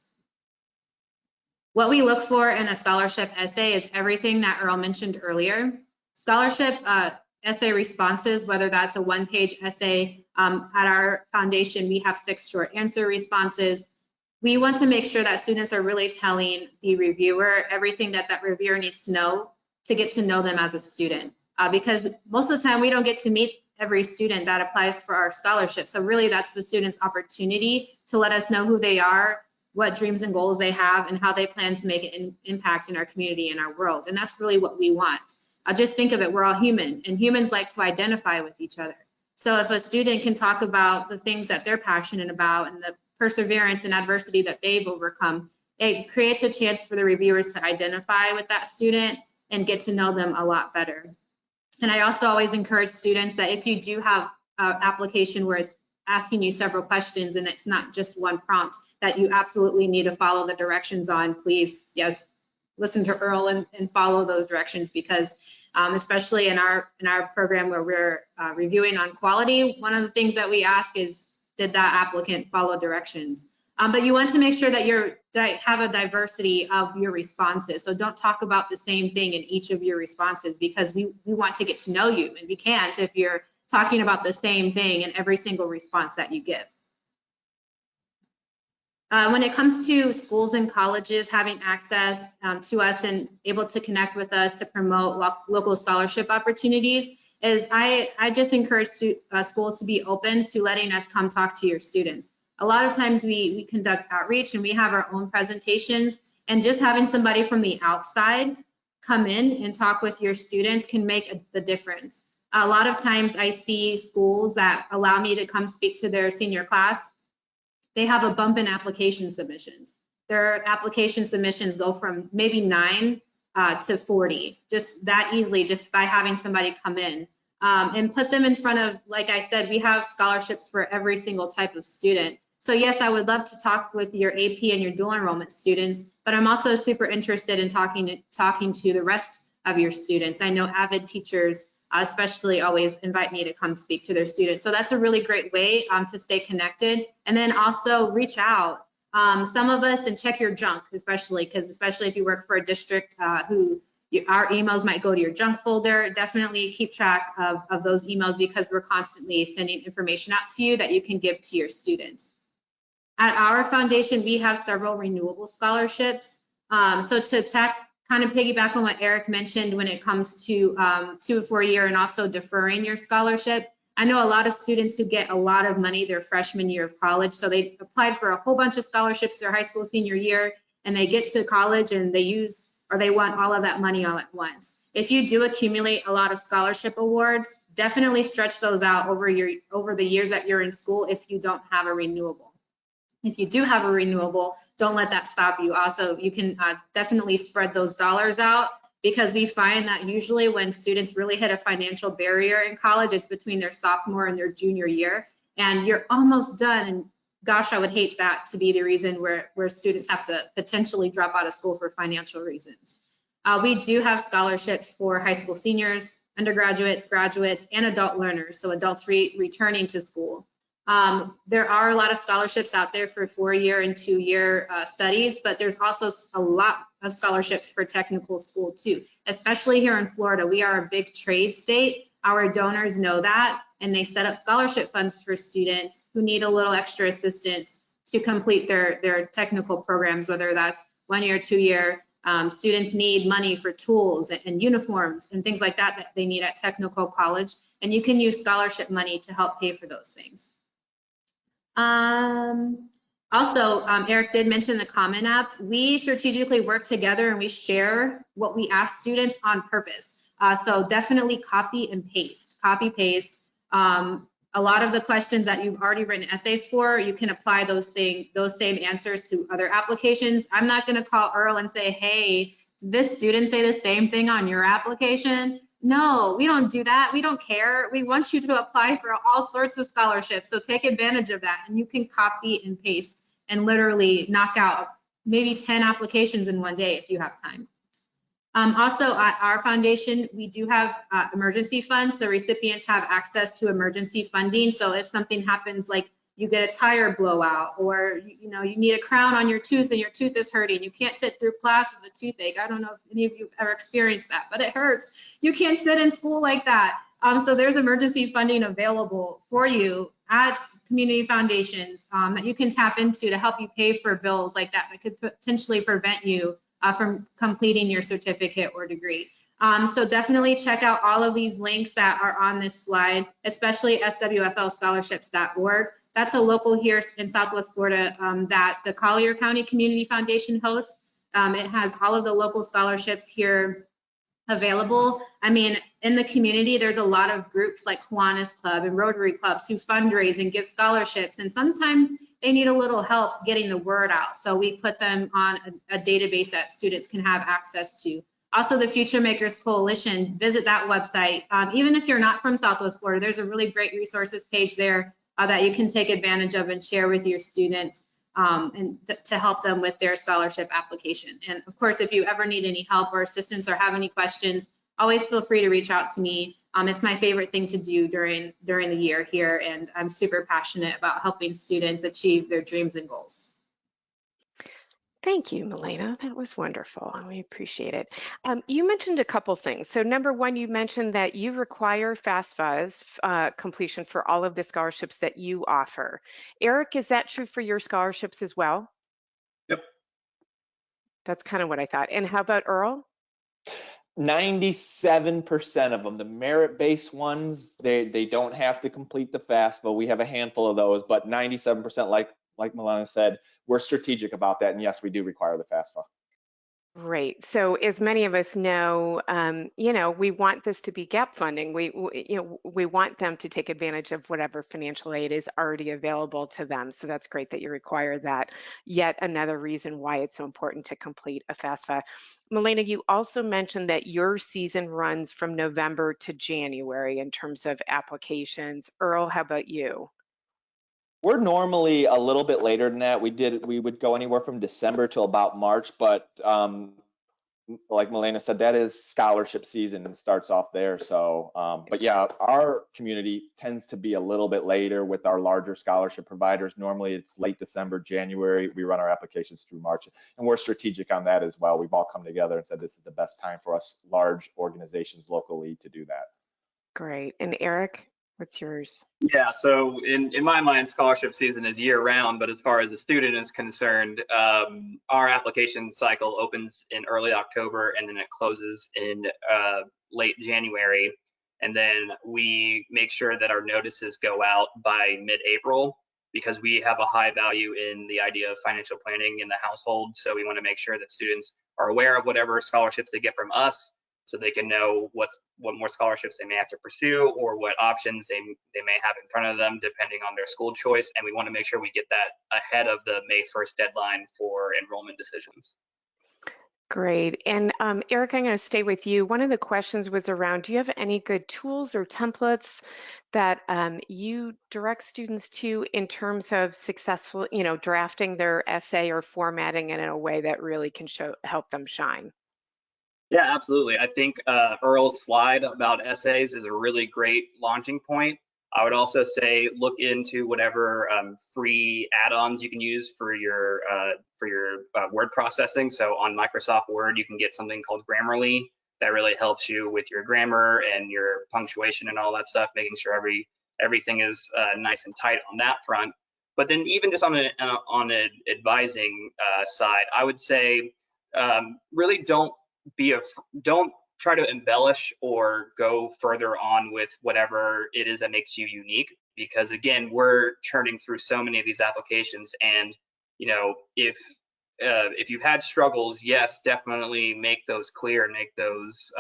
Speaker 5: What we look for in a scholarship essay is everything that Earl mentioned earlier. Scholarship essay responses, whether that's a one-page essay, at our foundation, we have 6 short answer responses. We want to make sure that students are really telling the reviewer everything that that reviewer needs to know to get to know them as a student. Because most of the time we don't get to meet every student that applies for our scholarship. So really that's the student's opportunity to let us know who they are, what dreams and goals they have, and how they plan to make an impact in our community and our world. And that's really what we want. Just think of it, we're all human, and humans like to identify with each other. So if a student can talk about the things that they're passionate about and the perseverance and adversity that they've overcome, it creates a chance for the reviewers to identify with that student and get to know them a lot better. And I also always encourage students that if you do have an application where it's asking you several questions and it's not just one prompt, that you absolutely need to follow the directions on, please, yes, listen to Earl and follow those directions, because especially in our program where we're reviewing on quality, one of the things that we ask is, did that applicant follow directions? But you want to make sure that you have a diversity of your responses. So don't talk about the same thing in each of your responses, because we want to get to know you, and we can't if you're talking about the same thing in every single response that you give. When it comes to schools and colleges having access to us and able to connect with us to promote local scholarship opportunities, is I just encourage schools to be open to letting us come talk to your students. A lot of times we conduct outreach and we have our own presentations, and just having somebody from the outside come in and talk with your students can make the difference. A lot of times I see schools that allow me to come speak to their senior class. They have a bump in application submissions. Their application submissions go from maybe 9 to 40, just that easily, just by having somebody come in and put them in front of, like I said, we have scholarships for every single type of student. So yes, I would love to talk with your AP and your dual enrollment students, but I'm also super interested in talking to the rest of your students. I know avid teachers especially always invite me to come speak to their students. So that's a really great way to stay connected. And then also reach out. Some of us, and check your junk, especially if you work for a district our emails might go to your junk folder. Definitely keep track of those emails, because we're constantly sending information out to you that you can give to your students. At our foundation, we have several renewable scholarships. So to kind of piggyback on what Eric mentioned when it comes to 2 or 4 year and also deferring your scholarship, I know a lot of students who get a lot of money their freshman year of college. So they applied for a whole bunch of scholarships their high school senior year, and they get to college and they want all of that money all at once. If you do accumulate a lot of scholarship awards, definitely stretch those out over the years that you're in school if you don't have a renewable. If you do have a renewable, don't let that stop you. Also, you can definitely spread those dollars out, because we find that usually when students really hit a financial barrier in college, it's between their sophomore and their junior year, and you're almost done. And gosh, I would hate that to be the reason where students have to potentially drop out of school for financial reasons. We do have scholarships for high school seniors, undergraduates, graduates, and adult learners, so adults returning to school. There are a lot of scholarships out there for 4-year and 2-year studies, but there's also a lot of scholarships for technical school too, especially here in Florida. We are a big trade state. Our donors know that, and they set up scholarship funds for students who need a little extra assistance to complete their technical programs, whether that's 1-year, 2-year. Students need money for tools and uniforms and things like that they need at technical college, and you can use scholarship money to help pay for those things. Also, Eric did mention the Common App. We strategically work together and we share what we ask students on purpose. So definitely copy paste. A lot of the questions that you've already written essays for, you can apply those same answers to other applications. I'm not going to call Earl and say, hey, did this student say the same thing on your application? No, we don't do that. We don't care. We want you to apply for all sorts of scholarships. So take advantage of that, and you can copy and paste and literally knock out maybe 10 applications in one day if you have time. Also, at our foundation, we do have emergency funds, so recipients have access to emergency funding. So if something happens, like you get a tire blowout, or you need a crown on your tooth and your tooth is hurting, you can't sit through class with a toothache. I don't know if any of you ever experienced that, but it hurts. You can't sit in school like that. So there's emergency funding available for you at community foundations that you can tap into to help you pay for bills like that could potentially prevent you from completing your certificate or degree. So definitely check out all of these links that are on this slide, especially swflscholarships.org. That's a local here in Southwest Florida that the Collier County Community Foundation hosts. It has all of the local scholarships here available. I mean, in the community, there's a lot of groups like Kiwanis Club and Rotary Clubs who fundraise and give scholarships, and sometimes they need a little help getting the word out. So we put them on a database that students can have access to. Also, the Future Makers Coalition, visit that website. Even if you're not from Southwest Florida, there's a really great resources page there that you can take advantage of and share with your students and to help them with their scholarship application. And of course, if you ever need any help or assistance or have any questions, always feel free to reach out to me. It's my favorite thing to do during the year here, and I'm super passionate about helping students achieve their dreams and goals.
Speaker 1: Thank you, Milena. That was wonderful. We appreciate it. You mentioned a couple things. So number one, you mentioned that you require FAFSA completion for all of the scholarships that you offer. Eric, is that true for your scholarships as well?
Speaker 3: Yep.
Speaker 1: That's kind of what I thought. And how about Earl?
Speaker 3: 97% of them, the merit-based ones, they don't have to complete the FAFSA. We have a handful of those, but 97%, like Milena said, we're strategic about that, and yes, we do require the FAFSA.
Speaker 1: Great. So as many of us know, we want this to be gap funding. We want them to take advantage of whatever financial aid is already available to them. So that's great that you require that. Yet another reason why it's so important to complete a FAFSA. Milena, you also mentioned that your season runs from November to January in terms of applications. Earl, how about you?
Speaker 3: We're normally a little bit later than that. We would go anywhere from December till about March, but like Milena said, that is scholarship season and starts off there. So, but yeah, our community tends to be a little bit later with our larger scholarship providers. Normally it's late December, January. We run our applications through March, and we're strategic on that as well. We've all come together and said this is the best time for us large organizations locally to do that.
Speaker 1: Great. And Eric? What's yours?
Speaker 4: Yeah, so in my mind, scholarship season is year round, but as far as the student is concerned, our application cycle opens in early October and then it closes in late January. And then we make sure that our notices go out by mid-April, because we have a high value in the idea of financial planning in the household. So we want to make sure that students are aware of whatever scholarships they get from us, so they can know what more scholarships they may have to pursue, or what options they may have in front of them depending on their school choice. And we want to make sure we get that ahead of the May 1st deadline for enrollment decisions.
Speaker 1: Great. And Eric, I'm going to stay with you. One of the questions was around, do you have any good tools or templates that you direct students to in terms of successful, drafting their essay or formatting it in a way that really can help them shine?
Speaker 4: Yeah, absolutely. I think Earl's slide about essays is a really great launching point. I would also say look into whatever free add-ons you can use for your word processing. So on Microsoft Word, you can get something called Grammarly that really helps you with your grammar and your punctuation and all that stuff, making sure everything is nice and tight on that front. But then even just on an advising side, I would say really don't try to embellish or go further on with whatever it is that makes you unique, because again, we're churning through so many of these applications, and if you've had struggles, yes, definitely make those clear and make those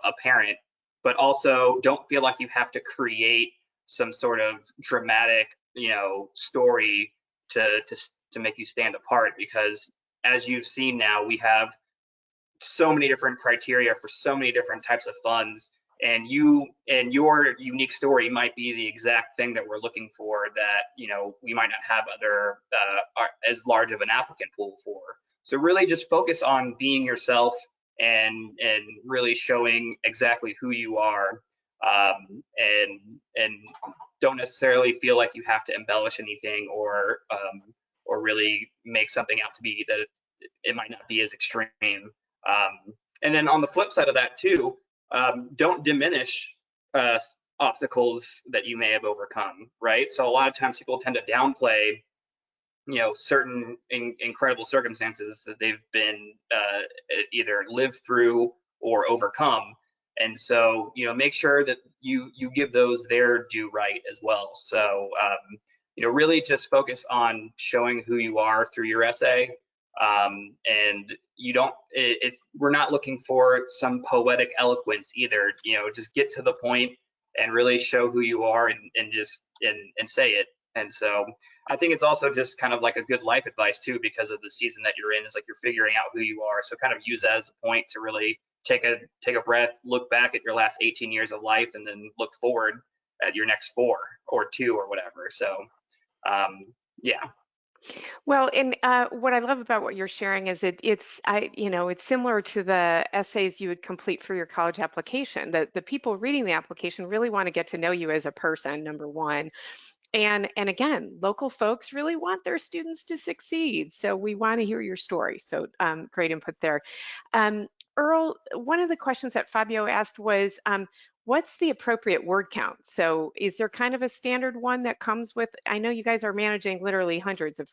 Speaker 4: apparent, but also don't feel like you have to create some sort of dramatic story to make you stand apart, because as you've seen now, we have so many different criteria for so many different types of funds, and your unique story might be the exact thing that we're looking for that we might not have other as large of an applicant pool for. So really just focus on being yourself and really showing exactly who you are, and don't necessarily feel like you have to embellish anything or really make something out to be that it might not be as extreme. And then on the flip side of that too, don't diminish obstacles that you may have overcome, right? So a lot of times people tend to downplay, certain incredible circumstances that they've been either lived through or overcome. And so, make sure that you give those their due right as well. So, really just focus on showing who you are through your essay. And we're not looking for some poetic eloquence either, just get to the point and really show who you are and say it. And so I think it's also just kind of like a good life advice too, because of the season that you're in. It's like you're figuring out who you are. So kind of use that as a point to really take a breath, look back at your last 18 years of life, and then look forward at your next 4 or 2 or whatever. So yeah.
Speaker 1: Well, and what I love about what you're sharing is it's similar to the essays you would complete for your college application. The people reading the application really want to get to know you as a person, number one. And again, local folks really want their students to succeed. So we want to hear your story. So great input there. Earl, one of the questions that Fabio asked was, what's the appropriate word count? So is there kind of a standard one that comes with, I know you guys are managing literally hundreds of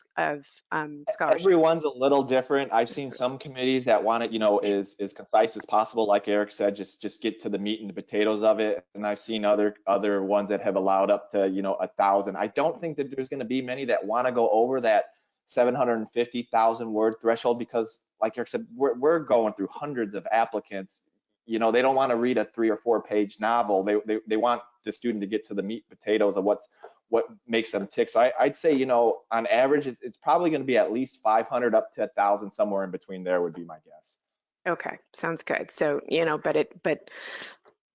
Speaker 1: scholarships.
Speaker 3: Everyone's a little different. I've seen some committees that want it, as concise as possible. Like Eric said, just get to the meat and the potatoes of it. And I've seen other ones that have allowed up to, 1,000. I don't think that there's going to be many that want to go over that 750,000 word threshold, because like Eric said, we're going through hundreds of applicants. They don't want to read a 3 or 4 page novel. They want the student to get to the meat and potatoes of what makes them tick. So I'd say, on average, it's probably going to be at least 500 up to 1,000, somewhere in between there would be my guess.
Speaker 1: Okay, sounds good. So, but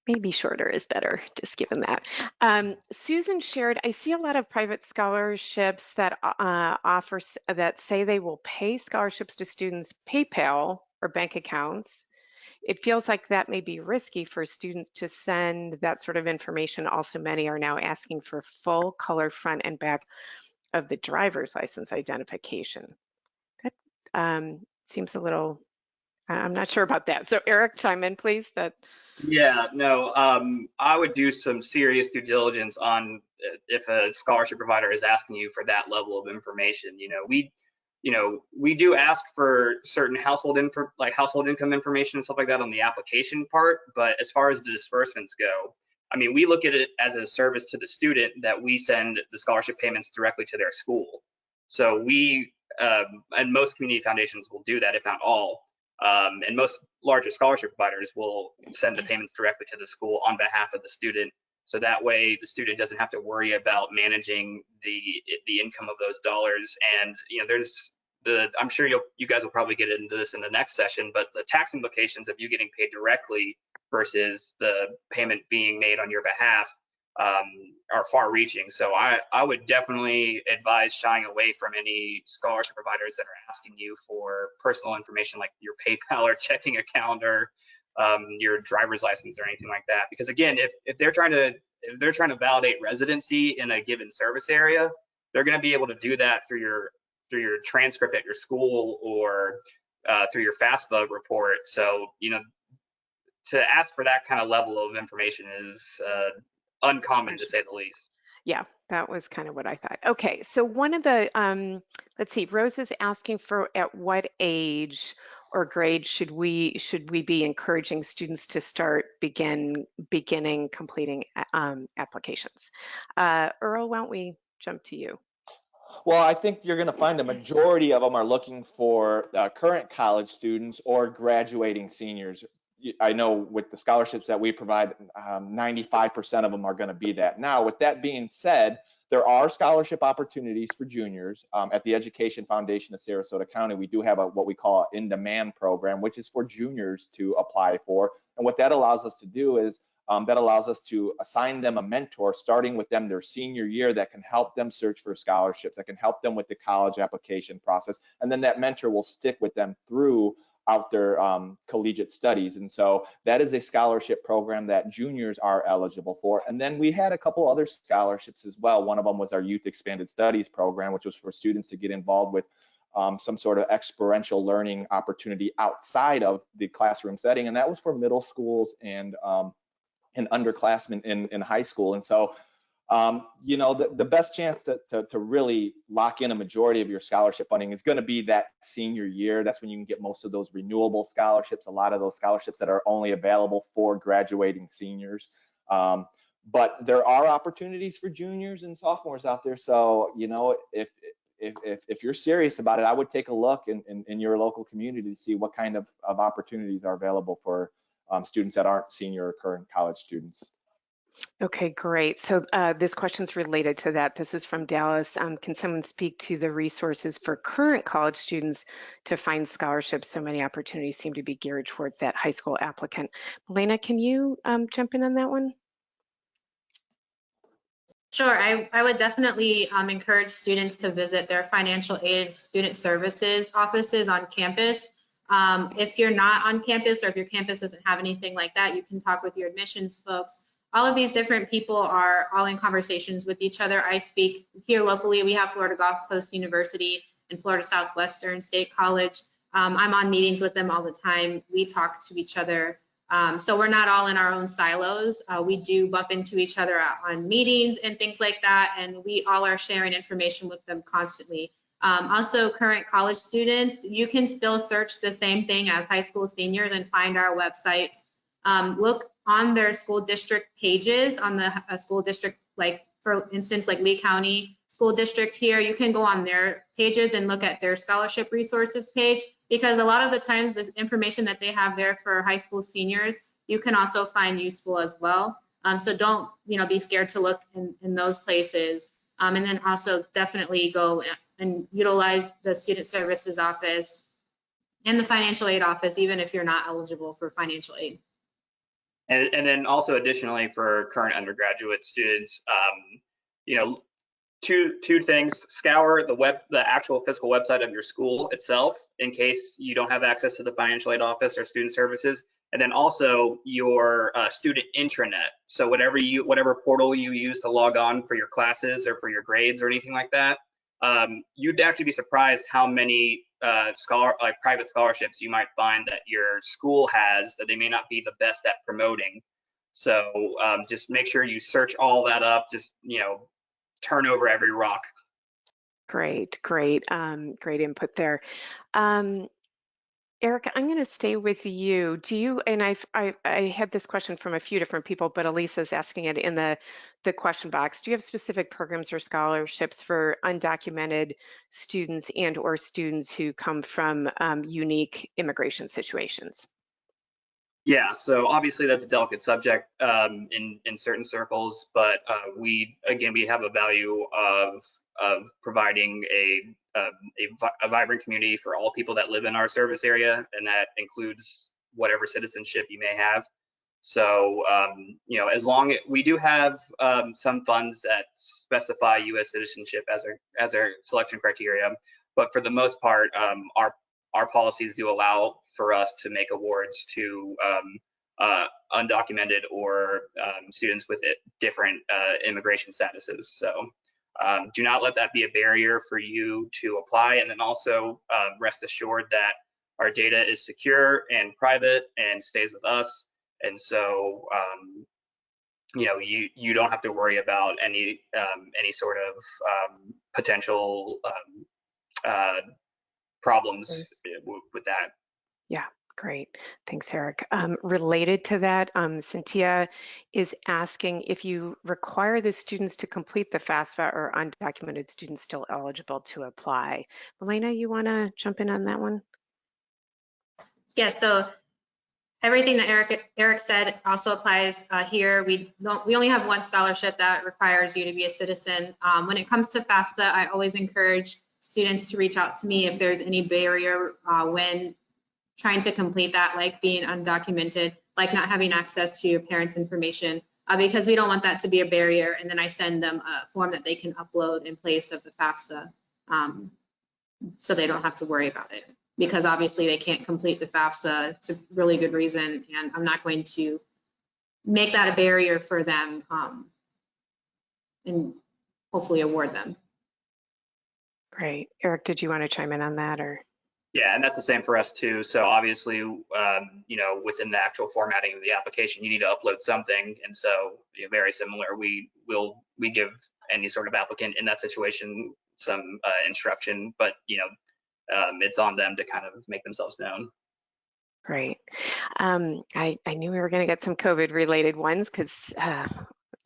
Speaker 1: maybe shorter is better, just given that. Susan shared, I see a lot of private scholarships that that say they will pay scholarships to students' PayPal or bank accounts. It feels like that may be risky for students to send that sort of information. Also, many are now asking for full color front and back of the driver's license identification. That seems a little, I'm not sure about that. So Eric, chime in, please.
Speaker 4: Yeah, no, I would do some serious due diligence on if a scholarship provider is asking you for that level of information. we do ask for certain household income information and stuff like that on the application part, but as far as the disbursements go, I mean, we look at it as a service to the student that we send the scholarship payments directly to their school. So we, and most community foundations will do that, if not all, and most larger scholarship providers will send the payments directly to the school on behalf of the student. So that way the student doesn't have to worry about managing the income of those dollars. And I'm sure you guys will probably get into this in the next session, but the tax implications of you getting paid directly versus the payment being made on your behalf are far reaching. So I would definitely advise shying away from any scholarship providers that are asking you for personal information like your PayPal or checking account or your driver's license or anything like that. Because again, if they're trying to validate residency in a given service area, they're going to be able to do that through your transcript at your school or through your FAFSA report. So to ask for that kind of level of information is uncommon, to say the least.
Speaker 1: Yeah, that was kind of what I thought. Okay, so one of the, let's see, Rose is asking for at what age or grade should we be encouraging students to start beginning completing applications? Earl, why don't we jump to you?
Speaker 3: Well, I think you're going to find the majority of them are looking for current college students or graduating seniors. I know with the scholarships that we provide, 95% of them are going to be that. Now, with that being said, there are scholarship opportunities for juniors. At the Education Foundation of Sarasota County, we do have what we call an in-demand program, which is for juniors to apply for. And what that allows us to do is that allows us to assign them a mentor, starting with them their senior year, that can help them search for scholarships, that can help them with the college application process. And then that mentor will stick with them throughout their collegiate studies. And so that is a scholarship program that juniors are eligible for. And then we had a couple other scholarships as well. One of them was our Youth Expanded Studies program, which was for students to get involved with some sort of experiential learning opportunity outside of the classroom setting. And that was for middle schools and underclassmen in high school. And so, the best chance to really lock in a majority of your scholarship funding is going to be that senior year. That's when you can get most of those renewable scholarships, a lot of those scholarships that are only available for graduating seniors. But there are opportunities for juniors and sophomores out there. So, if you're serious about it, I would take a look in your local community to see what kind of opportunities are available for students that aren't senior or current college students.
Speaker 1: Okay, great. So this question's related to that. This is from Dallas. Can someone speak to the resources for current college students to find scholarships? So many opportunities seem to be geared towards that high school applicant. Melena, can you jump in on that one?
Speaker 5: Sure, I would definitely encourage students to visit their financial aid student services offices on campus. If you're not on campus or if your campus doesn't have anything like that, you can talk with your admissions folks. All of these different people are all in conversations with each other. I speak here locally. We have Florida Gulf Coast University and Florida Southwestern State College. I'm on meetings with them all the time. We talk to each other. So we're not all in our own silos. We do bump into each other on meetings and things like that, and we all are sharing information with them constantly. Also, current college students, you can still search the same thing as high school seniors and find our websites. Look on their school district pages on the school district, like for instance, like Lee County School District here, you can go on their pages and look at their scholarship resources page, because a lot of the times the information that they have there for high school seniors, you can also find useful as well. So don't, be scared to look in those places. And then also definitely go and utilize the student services office and the financial aid office, even if you're not eligible for financial aid.
Speaker 4: And then also additionally for current undergraduate students, two things: scour the actual physical website of your school itself in case you don't have access to the financial aid office or student services, and then also your student intranet. So whatever portal you use to log on for your classes or for your grades or anything like that, you'd actually be surprised how many private scholarships you might find that your school has that they may not be the best at promoting. So just make sure you search all that up. Just turn over every rock.
Speaker 1: Great, great, great input there. Eric, I'm going to stay with you. Do you, and I had this question from a few different people, but Elisa's asking it in the question box. Do you have specific programs or scholarships for undocumented students and or students who come from unique immigration situations?
Speaker 4: Yeah, so obviously that's a delicate subject in certain circles, but we have a value of providing a vibrant community for all people that live in our service area, and that includes whatever citizenship you may have. So you know, as long as we do have some funds that specify U.S. citizenship as a selection criteria, but for the most part, our policies do allow for us to make awards to undocumented or students with different immigration statuses. So do not let that be a barrier for you to apply. And then also rest assured that our data is secure and private and stays with us. And so you know, you don't have to worry about any sort of potential problems with that.
Speaker 1: Yeah, great. Thanks, Eric. Related to that, Cynthia is asking if you require the students to complete the FAFSA or undocumented students still eligible to apply. Elena, you want to jump in on that one?
Speaker 5: Yeah, so everything that Eric said also applies here. We only have one scholarship that requires you to be a citizen. When it comes to FAFSA, I always encourage students to reach out to me if there's any barrier when trying to complete that, like being undocumented, like not having access to your parents' information, because we don't want that to be a barrier. And then I send them a form that they can upload in place of the FAFSA, so they don't have to worry about it. Because obviously they can't complete the FAFSA. It's a really good reason, and I'm not going to make that a barrier for them and hopefully award them.
Speaker 1: Great. Eric, did you want to chime in on that, or?
Speaker 4: Yeah, and that's the same for us too. So obviously, you know, within the actual formatting of the application, you need to upload something. And so, you know, very similar, we give any sort of applicant in that situation some instruction, but you know, it's on them to kind of make themselves known.
Speaker 1: Great. I knew we were going to get some COVID related ones because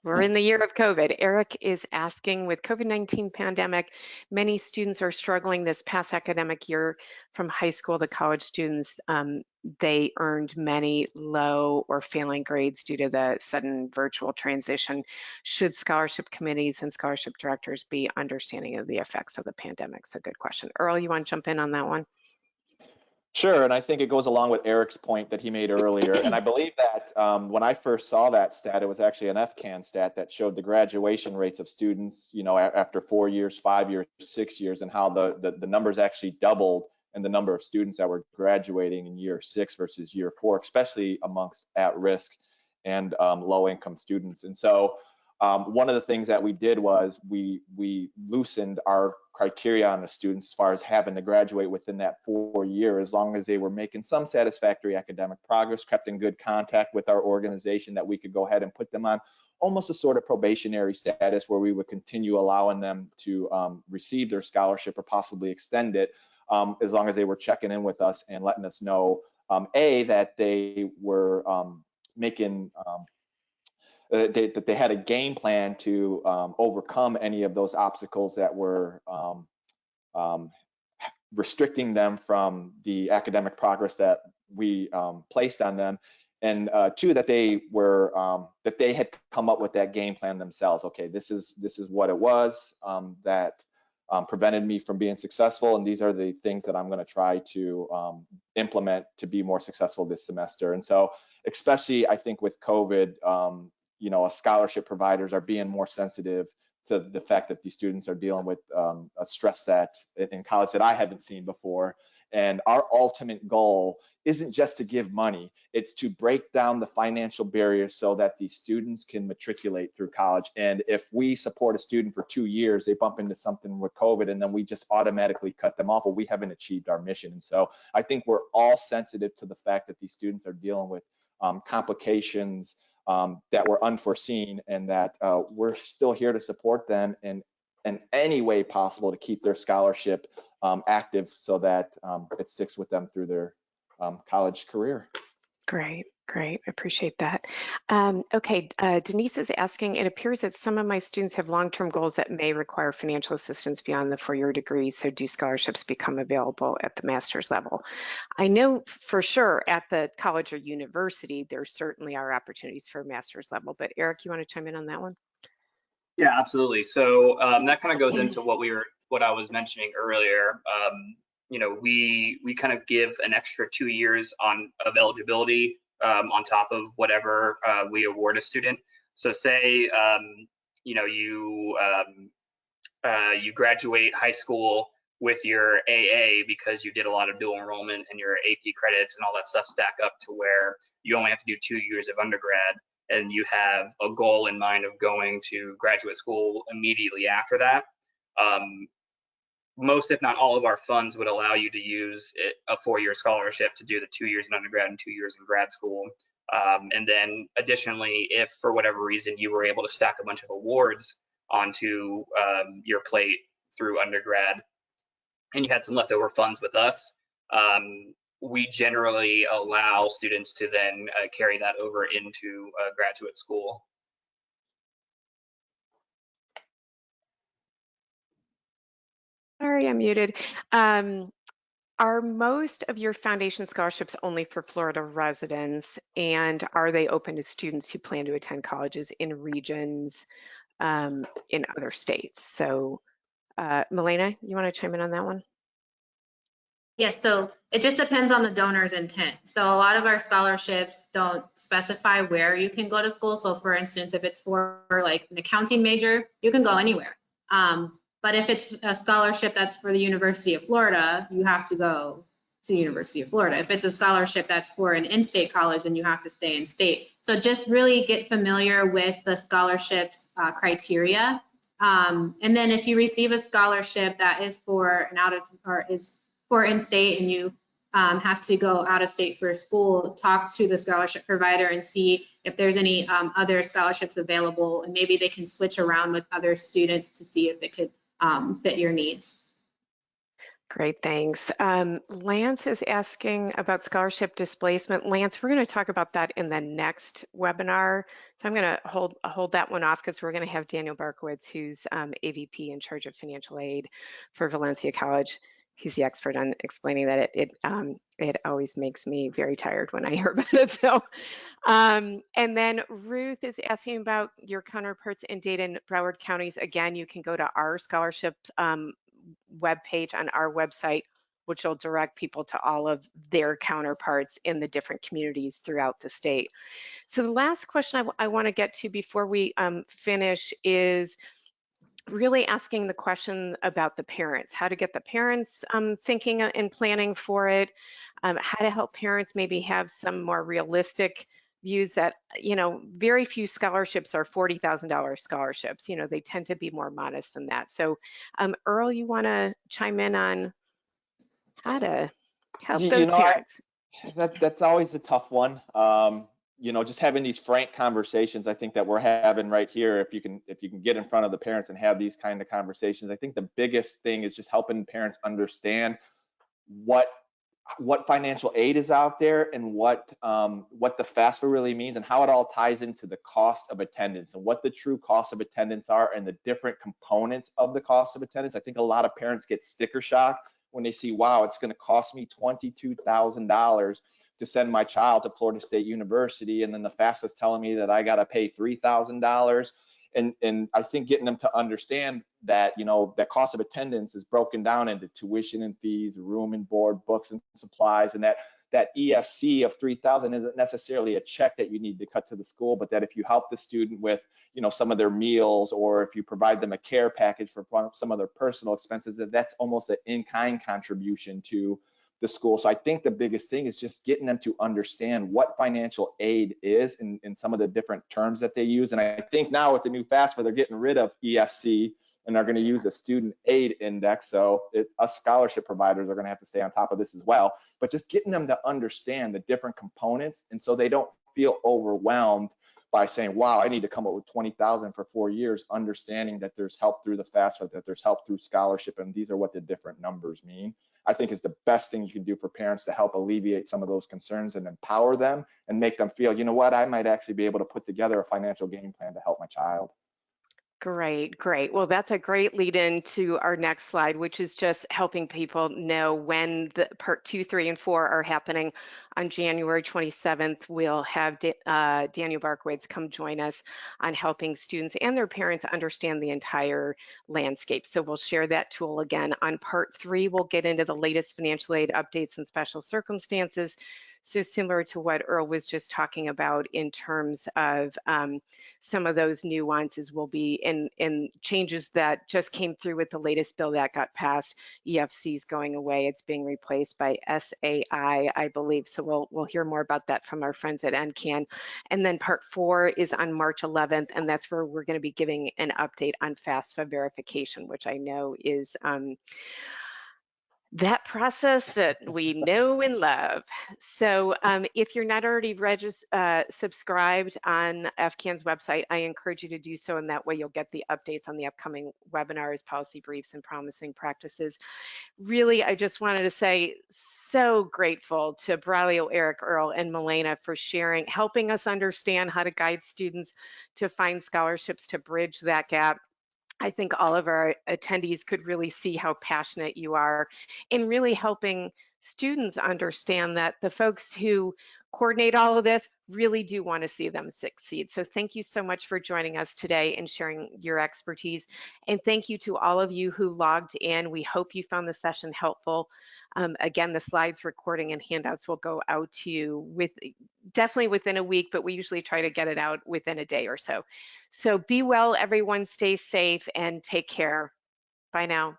Speaker 1: we're in the year of COVID. Eric is asking, with COVID-19 pandemic, many students are struggling this past academic year from high school to college students. They earned many low or failing grades due to the sudden virtual transition. Should scholarship committees and scholarship directors be understanding of the effects of the pandemic? So good question. Earl, you want to jump in on that one?
Speaker 3: Sure, and I think it goes along with Eric's point that he made earlier. And I believe that when I first saw that stat, it was actually an FCAN stat that showed the graduation rates of students, you know, after 4 years, 5 years, 6 years, and how the numbers actually doubled in the number of students that were graduating in year 6 versus year 4, especially amongst at-risk and low-income students. And so one of the things that we did was we loosened our criteria on the students as far as having to graduate within that 4 year, as long as they were making some satisfactory academic progress, kept in good contact with our organization, that we could go ahead and put them on almost a sort of probationary status where we would continue allowing them to receive their scholarship or possibly extend it, as long as they were checking in with us and letting us know, that they were making that they had a game plan to overcome any of those obstacles that were restricting them from the academic progress that we placed on them, and two, that they were that they had come up with that game plan themselves. Okay, this is what it was that prevented me from being successful, and these are the things that I'm going to try to implement to be more successful this semester. And so, especially I think with COVID, you know, scholarship providers are being more sensitive to the fact that these students are dealing with a stress that in college that I haven't seen before. And our ultimate goal isn't just to give money, it's to break down the financial barriers so that these students can matriculate through college. And if we support a student for 2 years, they bump into something with COVID, and then we just automatically cut them off, well, we haven't achieved our mission. And so I think we're all sensitive to the fact that these students are dealing with complications that were unforeseen, and that we're still here to support them and in any way possible to keep their scholarship active so that it sticks with them through their college career.
Speaker 1: Great, great. I appreciate that. Okay, Denise is asking, it appears that some of my students have long-term goals that may require financial assistance beyond the four-year degree, so do scholarships become available at the master's level? I know for sure at the college or university, there certainly are opportunities for master's level, but Eric, you want to chime in on that one?
Speaker 4: Yeah, absolutely. So that kind of goes into what I was mentioning earlier. You know, we kind of give an extra 2 years of eligibility on top of whatever we award a student. So say you know you graduate high school with your AA because you did a lot of dual enrollment and your AP credits and all that stuff stack up to where you only have to do 2 years of undergrad, and you have a goal in mind of going to graduate school immediately after that. Most, if not all, of our funds would allow you to use a 4-year scholarship to do the 2 years in undergrad and 2 years in grad school. And then additionally, if for whatever reason you were able to stack a bunch of awards onto your plate through undergrad and you had some leftover funds with us, we generally allow students to then carry that over into graduate school.
Speaker 1: Sorry, I'm muted. Are most of your foundation scholarships only for Florida residents, and are they open to students who plan to attend colleges in regions in other states? So, Milena, you want to chime in on that one?
Speaker 5: Yes, so it just depends on the donor's intent. So a lot of our scholarships don't specify where you can go to school. So for instance, if it's for like an accounting major, you can go anywhere. But if it's a scholarship that's for the University of Florida, you have to go to University of Florida. If it's a scholarship that's for an in-state college, then you have to stay in state. So just really get familiar with the scholarships criteria. And then if you receive a scholarship that is for an for in-state and you have to go out of state for school, talk to the scholarship provider and see if there's any other scholarships available, and maybe they can switch around with other students to see if it could fit your needs.
Speaker 1: Great, thanks. Lance is asking about scholarship displacement. Lance, we're going to talk about that in the next webinar. So I'm going to hold that one off because we're going to have Daniel Barkowitz, who's AVP in charge of financial aid for Valencia College. He's the expert on explaining that. It always makes me very tired when I hear about it. So, and then Ruth is asking about your counterparts in Dade and Broward counties. Again, you can go to our scholarships webpage on our website, which will direct people to all of their counterparts in the different communities throughout the state. So the last question I want to get to before we finish is really asking the question about the parents, how to get the parents thinking and planning for it, how to help parents maybe have some more realistic views that, you know, very few scholarships are $40,000 scholarships. You know, they tend to be more modest than that. So Earl, you want to chime in on how to help those parents?
Speaker 3: That's always a tough one. You know, just having these frank conversations, I think that we're having right here, if you can get in front of the parents and have these kind of conversations, I think the biggest thing is just helping parents understand what financial aid is out there and what the FAFSA really means and how it all ties into the cost of attendance and what the true costs of attendance are and the different components of the cost of attendance. I think a lot of parents get sticker shock when they see, wow, it's going to cost me $22,000 to send my child to Florida State University, and then the FAFSA is telling me that I got to pay $3,000. And I think getting them to understand that, you know, that cost of attendance is broken down into tuition and fees, room and board, books and supplies, and that EFC of $3,000 isn't necessarily a check that you need to cut to the school, but that if you help the student with, you know, some of their meals, or if you provide them a care package for some of their personal expenses, that's almost an in-kind contribution to the school. So I think the biggest thing is just getting them to understand what financial aid is and some of the different terms that they use. And I think now with the new FAFSA, they're getting rid of EFC and they're going to use a student aid index. So us scholarship providers are going to have to stay on top of this as well. But just getting them to understand the different components, and so they don't feel overwhelmed by saying, wow, I need to come up with 20,000 for 4 years, understanding that there's help through the FAFSA, that there's help through scholarship, and these are what the different numbers mean. I think is the best thing you can do for parents to help alleviate some of those concerns and empower them and make them feel, you know what, I might actually be able to put together a financial game plan to help my child.
Speaker 1: Great, great. Well, that's a great lead in to our next slide, which is just helping people know when the part 2, 3, and 4 are happening. On January 27th, we'll have Daniel Barkowitz come join us on helping students and their parents understand the entire landscape. So we'll share that tool again. On part 3, we'll get into the latest financial aid updates and special circumstances. So similar to what Earl was just talking about in terms of some of those nuances will be in changes that just came through with the latest bill that got passed. EFC is going away. It's being replaced by SAI, I believe. So we'll hear more about that from our friends at NCAN. And then part 4 is on March 11th, and that's where we're going to be giving an update on FAFSA verification, which I know is that process that we know and love. So if you're not already subscribed on FCAN's website, I encourage you to do so, and that way you'll get the updates on the upcoming webinars, policy briefs, and promising practices. Really, I just wanted to say so grateful to Braulio, Eric, Earl, and Milena for sharing, helping us understand how to guide students to find scholarships to bridge that gap. I think all of our attendees could really see how passionate you are in really helping students understand that the folks who coordinate all of this really do want to see them succeed. So thank you so much for joining us today and sharing your expertise. And thank you to all of you who logged in. We hope you found the session helpful. Again, the slides, recording, and handouts will go out to you definitely within a week, but we usually try to get it out within a day or so. So be well, everyone, stay safe, and take care. Bye now.